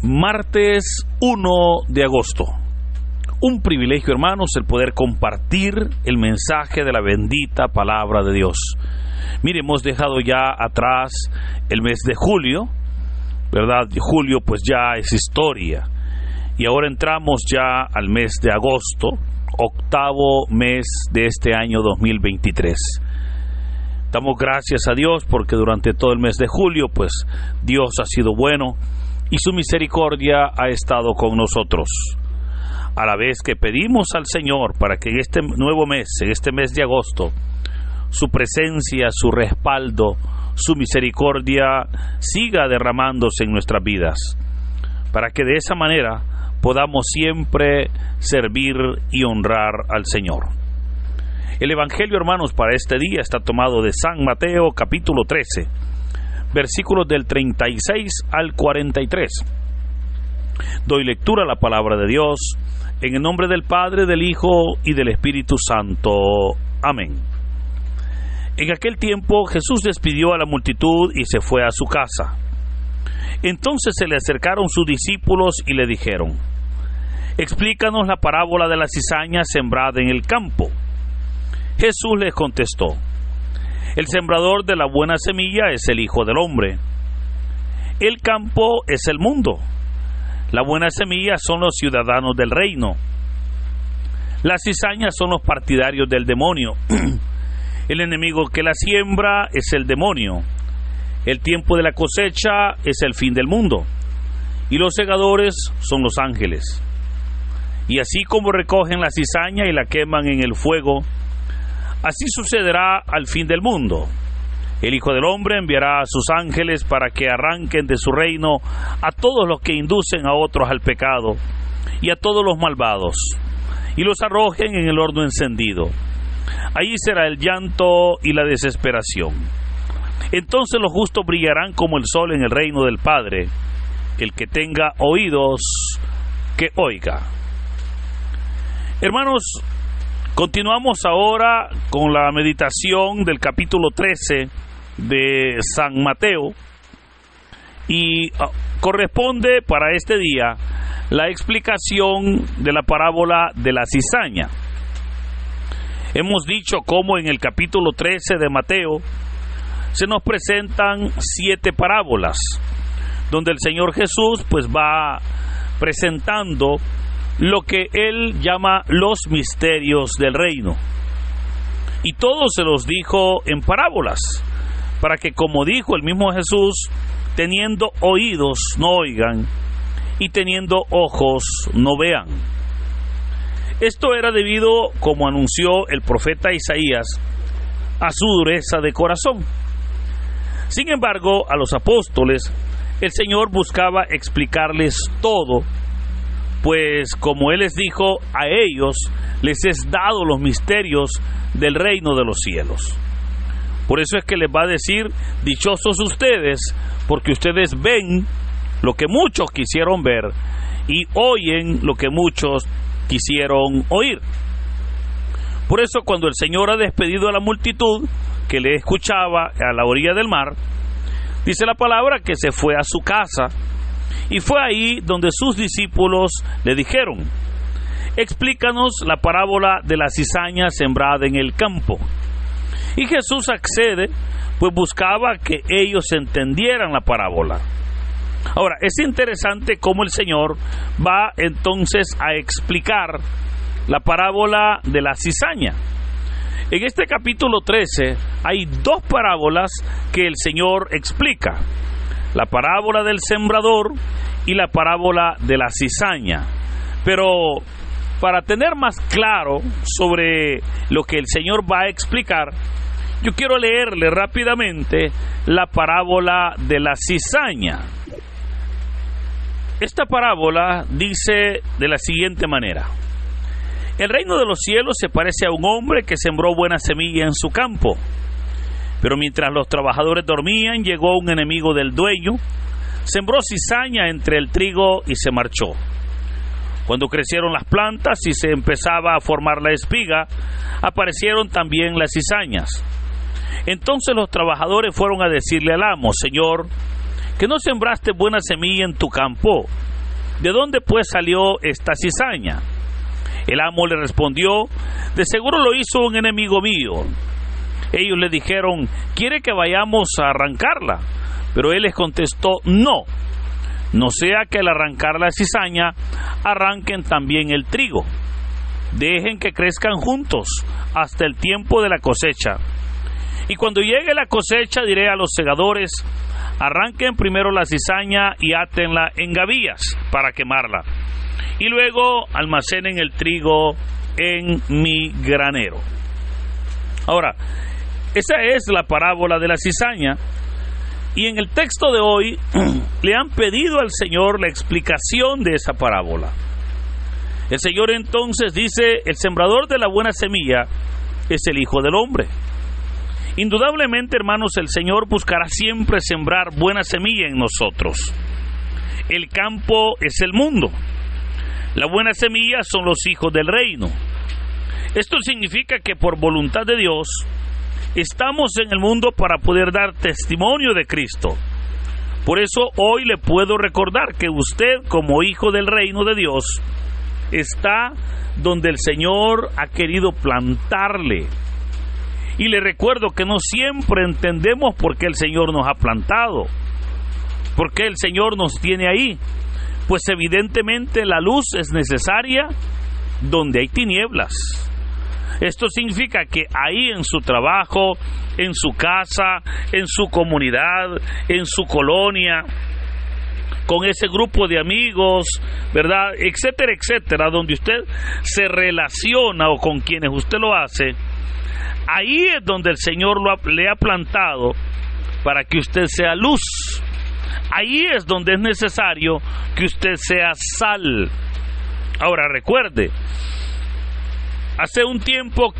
Martes 1 de agosto. Un privilegio, hermanos, el poder compartir el mensaje de la bendita palabra de Dios. Mire, hemos dejado ya atrás el mes de julio, ¿verdad? Julio pues ya es historia. Y ahora entramos ya al mes de agosto, octavo mes de este año 2023. Damos gracias a Dios porque durante todo el mes de julio pues Dios ha sido bueno y su misericordia ha estado con nosotros. A la vez que pedimos al Señor para que en este nuevo mes, en este mes de agosto, su presencia, su respaldo, su misericordia siga derramándose en nuestras vidas, para que de esa manera podamos siempre servir y honrar al Señor. El Evangelio, hermanos, para este día está tomado de San Mateo, capítulo 13, versículos del 36 al 43. Doy lectura a la palabra de Dios, en el nombre del Padre, del Hijo y del Espíritu Santo. Amén. En aquel tiempo Jesús despidió a la multitud y se fue a su casa. Entonces se le acercaron sus discípulos y le dijeron: explícanos la parábola de la cizaña sembrada en el campo. Jesús les contestó: el sembrador de la buena semilla es el Hijo del Hombre. El campo es el mundo. La buena semilla son los ciudadanos del reino. Las cizañas son los partidarios del demonio. El enemigo que la siembra es el demonio. El tiempo de la cosecha es el fin del mundo. Y los segadores son los ángeles. Y así como recogen la cizaña y la queman en el fuego, así sucederá al fin del mundo. El Hijo del Hombre enviará a sus ángeles para que arranquen de su reino a todos los que inducen a otros al pecado y a todos los malvados, y los arrojen en el horno encendido. Allí será el llanto y la desesperación. Entonces los justos brillarán como el sol en el reino del Padre. El que tenga oídos, que oiga. Hermanos, continuamos ahora con la meditación del capítulo 13 de San Mateo y corresponde para este día la explicación de la parábola de la cizaña. Hemos dicho cómo en el capítulo 13 de Mateo se nos presentan 7 parábolas, donde el Señor Jesús pues va presentando lo que Él llama los misterios del reino. Y todo se los dijo en parábolas, para que, como dijo el mismo Jesús, teniendo oídos no oigan, y teniendo ojos no vean. Esto era debido, como anunció el profeta Isaías, a su dureza de corazón. Sin embargo, a los apóstoles, el Señor buscaba explicarles todo, pues como Él les dijo, a ellos les es dado los misterios del reino de los cielos. Por eso es que les va a decir: dichosos ustedes, porque ustedes ven lo que muchos quisieron ver y oyen lo que muchos quisieron oír. Por eso, cuando el Señor ha despedido a la multitud que le escuchaba a la orilla del mar, dice la palabra que se fue a su casa, y fue ahí donde sus discípulos le dijeron: explícanos la parábola de la cizaña sembrada en el campo. Y Jesús accede, pues buscaba que ellos entendieran la parábola. Ahora, es interesante cómo el Señor va entonces a explicar la parábola de la cizaña. En este capítulo 13 hay 2 parábolas que el Señor explica: la parábola del sembrador y la parábola de la cizaña. Pero para tener más claro sobre lo que el Señor va a explicar, yo quiero leerle rápidamente la parábola de la cizaña. Esta parábola dice de la siguiente manera: el reino de los cielos se parece a un hombre que sembró buena semilla en su campo. Pero mientras los trabajadores dormían, llegó un enemigo del dueño, sembró cizaña entre el trigo y se marchó. Cuando crecieron las plantas y se empezaba a formar la espiga, aparecieron también las cizañas. Entonces los trabajadores fueron a decirle al amo: Señor, ¿que no sembraste buena semilla en tu campo? ¿de dónde pues salió esta cizaña? El amo le respondió: de seguro lo hizo un enemigo mío. Ellos le dijeron: ¿quiere que vayamos a arrancarla? Pero él les contestó: no sea que al arrancar la cizaña arranquen también el trigo. Dejen que crezcan juntos hasta el tiempo de la cosecha. Y cuando llegue la cosecha diré a los segadores: arranquen primero la cizaña y átenla en gavillas para quemarla, y luego almacenen el trigo en mi granero. Ahora, esa es la parábola de la cizaña, y en el texto de hoy le han pedido al Señor la explicación de esa parábola. El Señor entonces dice: el sembrador de la buena semilla es el Hijo del Hombre. Indudablemente, hermanos, el Señor buscará siempre sembrar buena semilla en nosotros. El campo es el mundo. La buena semilla son los hijos del reino. Esto significa que por voluntad de Dios estamos en el mundo para poder dar testimonio de Cristo. Por eso hoy le puedo recordar que usted, como hijo del reino de Dios, está donde el Señor ha querido plantarle. Y le recuerdo que no siempre entendemos por qué el Señor nos ha plantado, por qué el Señor nos tiene ahí. Pues evidentemente la luz es necesaria donde hay tinieblas. Esto significa que ahí en su trabajo, en su casa, en su comunidad, en su colonia, con ese grupo de amigos, ¿verdad?, etcétera, etcétera, donde usted se relaciona o con quienes usted lo hace, ahí es donde el Señor le ha plantado para que usted sea luz. Ahí es donde es necesario que usted sea sal. Ahora recuerde, hace un tiempo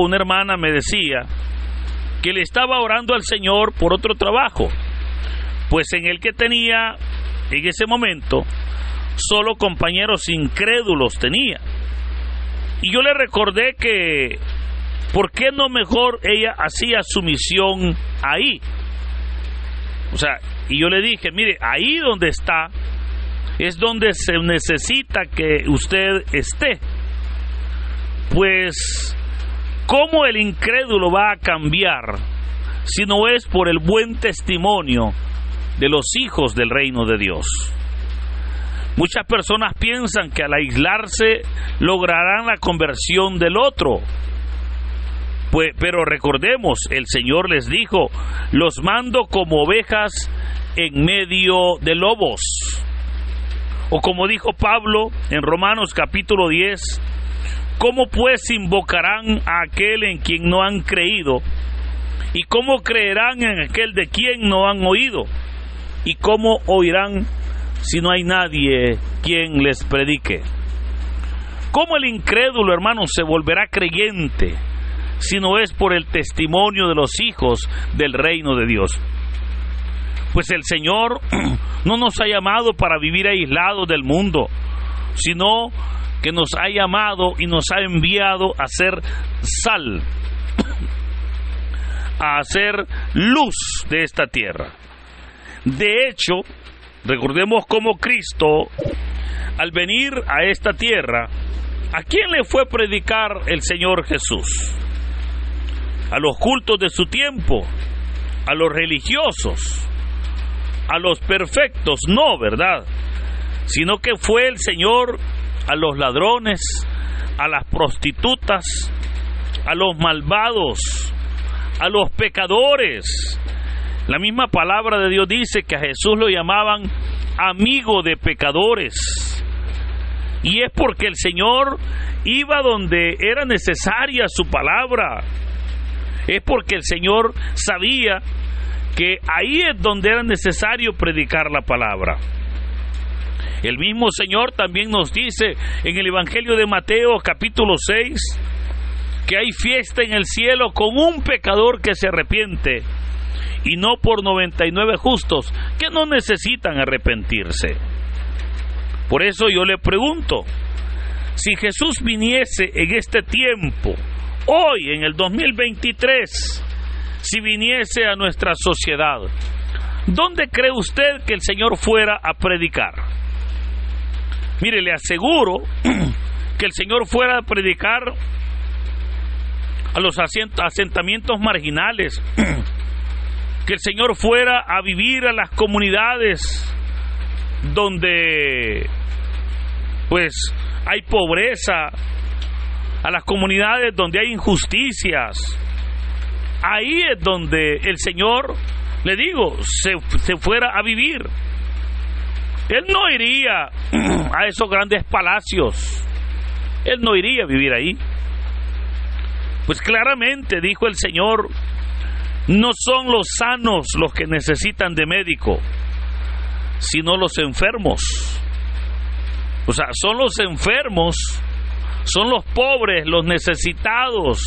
una hermana me decía que le estaba orando al Señor por otro trabajo, pues en el que tenía en ese momento solo compañeros incrédulos tenía. Y yo le recordé que ¿por qué no mejor ella hacía su misión ahí? O sea, y yo le dije: mire, ahí donde está es donde se necesita que usted esté. Pues, ¿cómo el incrédulo va a cambiar si no es por el buen testimonio de los hijos del reino de Dios? Muchas personas piensan que al aislarse lograrán la conversión del otro. Pero recordemos, el Señor les dijo: los mando como ovejas en medio de lobos. O como dijo Pablo en Romanos capítulo 10: ¿cómo pues invocarán a aquel en quien no han creído? ¿Y cómo creerán en aquel de quien no han oído? ¿Y cómo oirán si no hay nadie quien les predique? ¿Cómo el incrédulo, hermano, se volverá creyente si no es por el testimonio de los hijos del reino de Dios? Pues el Señor no nos ha llamado para vivir aislados del mundo, sino que nos ha llamado y nos ha enviado a ser sal, a hacer luz de esta tierra. De hecho, recordemos cómo Cristo, al venir a esta tierra, ¿a quién le fue a predicar el Señor Jesús? A los cultos de su tiempo, a los religiosos, a los perfectos, no, ¿verdad? Sino que fue el Señor a los ladrones, a las prostitutas, a los malvados, a los pecadores. La misma palabra de Dios dice que a Jesús lo llamaban amigo de pecadores. Y es porque el Señor iba donde era necesaria su palabra. Es porque el Señor sabía que ahí es donde era necesario predicar la palabra. El mismo Señor también nos dice en el Evangelio de Mateo capítulo 6 que hay fiesta en el cielo con un pecador que se arrepiente, y no por 99 justos que no necesitan arrepentirse. Por eso yo le pregunto, si Jesús viniese en este tiempo, hoy en el 2023, si viniese a nuestra sociedad, ¿Dónde cree usted que el Señor fuera a predicar? Mire, le aseguro que el Señor fuera a predicar a los asentamientos marginales, que el Señor fuera a vivir a las comunidades donde pues hay pobreza, a las comunidades donde hay injusticias. Ahí es donde el Señor, le digo, se fuera a vivir. Él no iría a esos grandes palacios, Él no iría a vivir ahí. Pues claramente dijo el Señor, no son los sanos los que necesitan de médico, sino los enfermos. O sea, son los enfermos, son los pobres, los necesitados,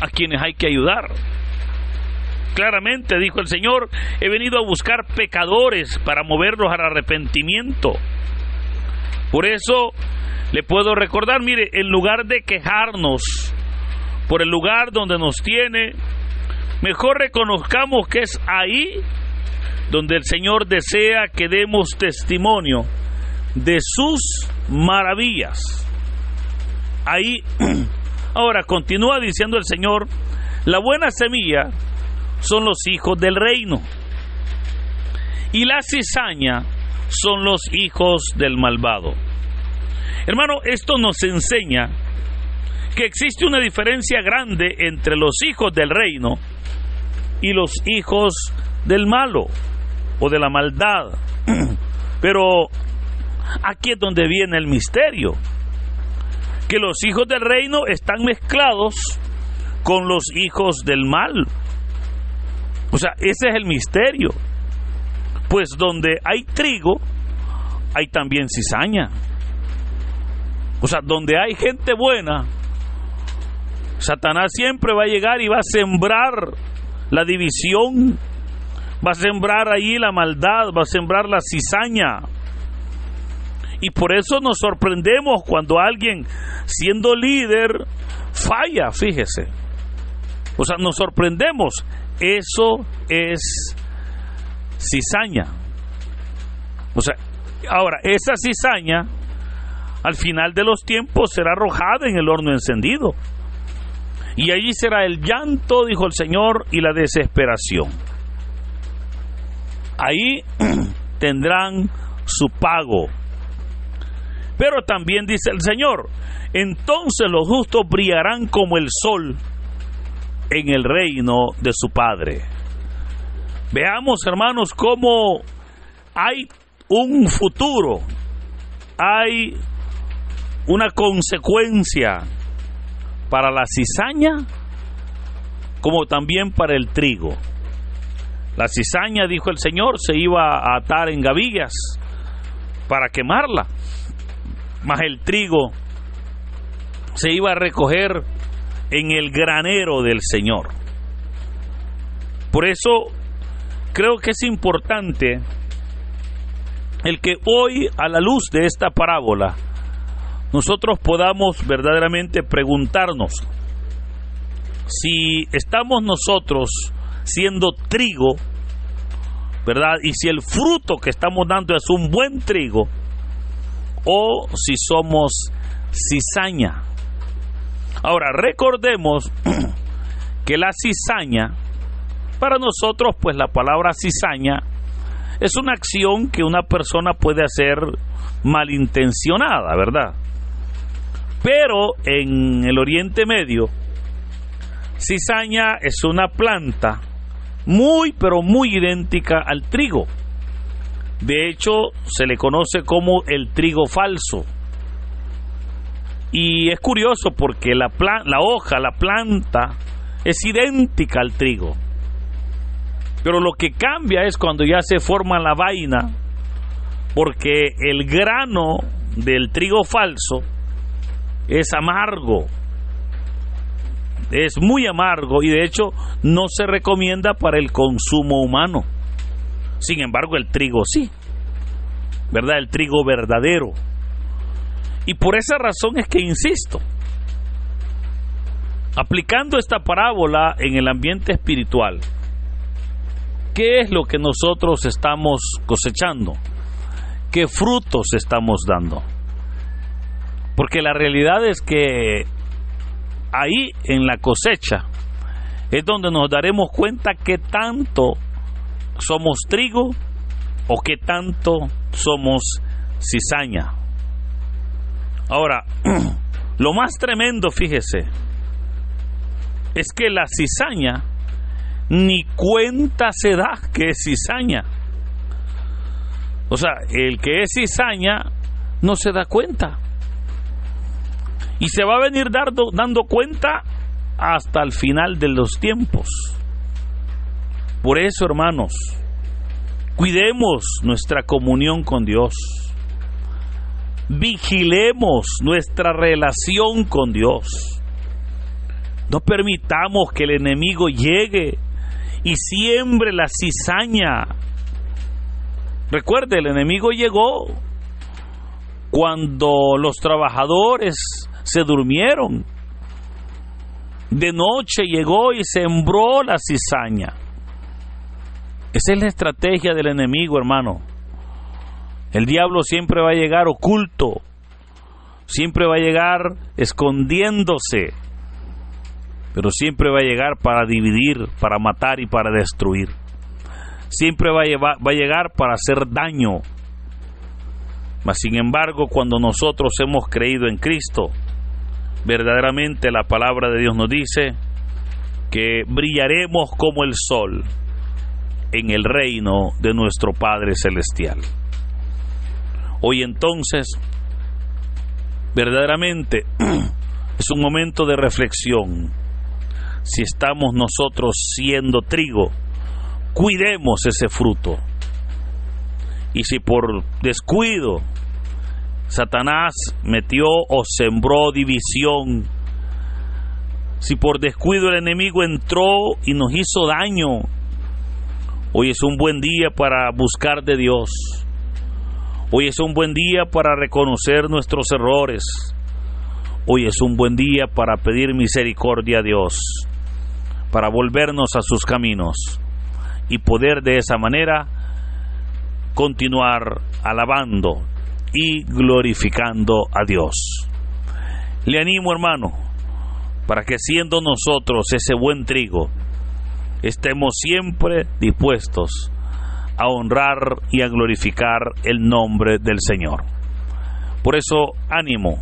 a quienes hay que ayudar. Claramente dijo el Señor, he venido a buscar pecadores para moverlos al arrepentimiento. Por eso le puedo recordar, mire, en lugar de quejarnos por el lugar donde nos tiene, mejor reconozcamos que es ahí donde el Señor desea que demos testimonio de sus maravillas. Ahí, ahora continúa diciendo el Señor, la buena semilla son los hijos del reino, y la cizaña son los hijos del malvado. Hermano, esto nos enseña que existe una diferencia grande entre los hijos del reino y los hijos del malo o de la maldad. Pero aquí es donde viene el misterio, que los hijos del reino están mezclados con los hijos del mal. O sea, ese es el misterio. Pues donde hay trigo, hay también cizaña. O sea, donde hay gente buena, Satanás siempre va a llegar y va a sembrar la división, va a sembrar ahí la maldad, va a sembrar la cizaña. Y por eso nos sorprendemos cuando alguien, siendo líder, falla, fíjese. O sea, nos sorprendemos. Eso es cizaña. O sea, ahora, esa cizaña, al final de los tiempos, será arrojada en el horno encendido. Y allí será el llanto, dijo el Señor, y la desesperación. Ahí tendrán su pago. Pero también dice el Señor, entonces los justos brillarán como el sol en el reino de su Padre. Veamos, hermanos, cómo hay un futuro, hay una consecuencia para la cizaña como también para el trigo. La cizaña, dijo el Señor, se iba a atar en gavillas para quemarla, mas el trigo se iba a recoger en el granero del Señor. Por eso creo que es importante el que hoy, a la luz de esta parábola, nosotros podamos verdaderamente preguntarnos si estamos nosotros siendo trigo, ¿verdad? Y si el fruto que estamos dando es un buen trigo, o si somos cizaña. Ahora, recordemos que la cizaña, para nosotros, pues la palabra cizaña es una acción que una persona puede hacer malintencionada, ¿verdad? Pero en el Oriente Medio, cizaña es una planta muy, pero muy idéntica al trigo. De hecho, se le conoce como el trigo falso. Y es curioso porque la hoja, la planta, es idéntica al trigo. Pero lo que cambia es cuando ya se forma la vaina, porque el grano del trigo falso es amargo. Es muy amargo y de hecho no se recomienda para el consumo humano. Sin embargo, el trigo sí, ¿verdad? El trigo verdadero. Y por esa razón es que insisto, aplicando esta parábola en el ambiente espiritual, ¿qué es lo que nosotros estamos cosechando? ¿Qué frutos estamos dando? Porque la realidad es que ahí en la cosecha es donde nos daremos cuenta qué tanto somos trigo o qué tanto somos cizaña. Ahora, lo más tremendo, fíjese, es que la cizaña ni cuenta se da que es cizaña. O sea, el que es cizaña no se da cuenta. Y se va a venir dando cuenta hasta el final de los tiempos. Por eso, hermanos, cuidemos nuestra comunión con Dios. Vigilemos nuestra relación con Dios. No permitamos que el enemigo llegue y siembre la cizaña. Recuerde, el enemigo llegó cuando los trabajadores se durmieron. De noche llegó y sembró la cizaña. Esa es la estrategia del enemigo, hermano. El diablo siempre va a llegar oculto, siempre va a llegar escondiéndose, pero siempre va a llegar para dividir, para matar y para destruir. Siempre va a llegar para hacer daño. Mas sin embargo, cuando nosotros hemos creído en Cristo, verdaderamente la palabra de Dios nos dice que brillaremos como el sol en el reino de nuestro Padre Celestial. Hoy entonces, verdaderamente es un momento de reflexión. Si estamos nosotros siendo trigo, cuidemos ese fruto. Y si por descuido Satanás metió o sembró división, si por descuido el enemigo entró y nos hizo daño, hoy es un buen día para buscar de Dios. Hoy es un buen día para reconocer nuestros errores. Hoy es un buen día para pedir misericordia a Dios, para volvernos a sus caminos y poder de esa manera continuar alabando y glorificando a Dios. Le animo, hermano, para que siendo nosotros ese buen trigo, estemos siempre dispuestos a honrar y a glorificar el nombre del Señor. Por eso, ánimo,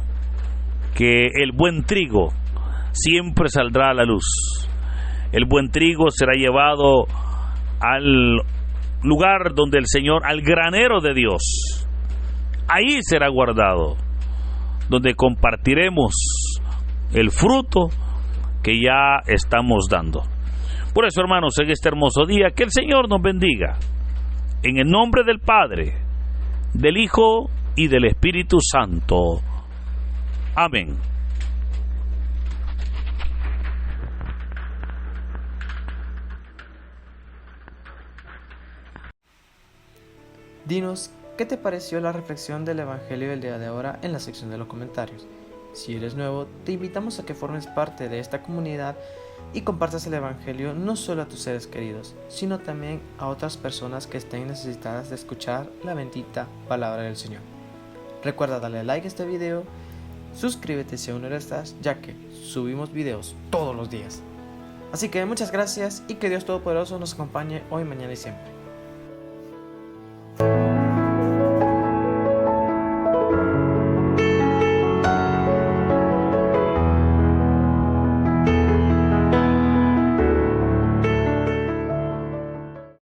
que el buen trigo siempre saldrá a la luz. El buen trigo será llevado al lugar donde el Señor, al granero de Dios. Ahí será guardado, donde compartiremos el fruto que ya estamos dando. Por eso, hermanos, en este hermoso día, que el Señor nos bendiga. En el nombre del Padre, del Hijo y del Espíritu Santo. Amén. Dinos, ¿qué te pareció la reflexión del Evangelio del día de ahora en la sección de los comentarios? Si eres nuevo, te invitamos a que formes parte de esta comunidad y compartas el Evangelio no solo a tus seres queridos, sino también a otras personas que estén necesitadas de escuchar la bendita palabra del Señor. Recuerda darle like a este video, suscríbete si aún no lo estás, ya que subimos videos todos los días. Así que muchas gracias y que Dios Todopoderoso nos acompañe hoy, mañana y siempre.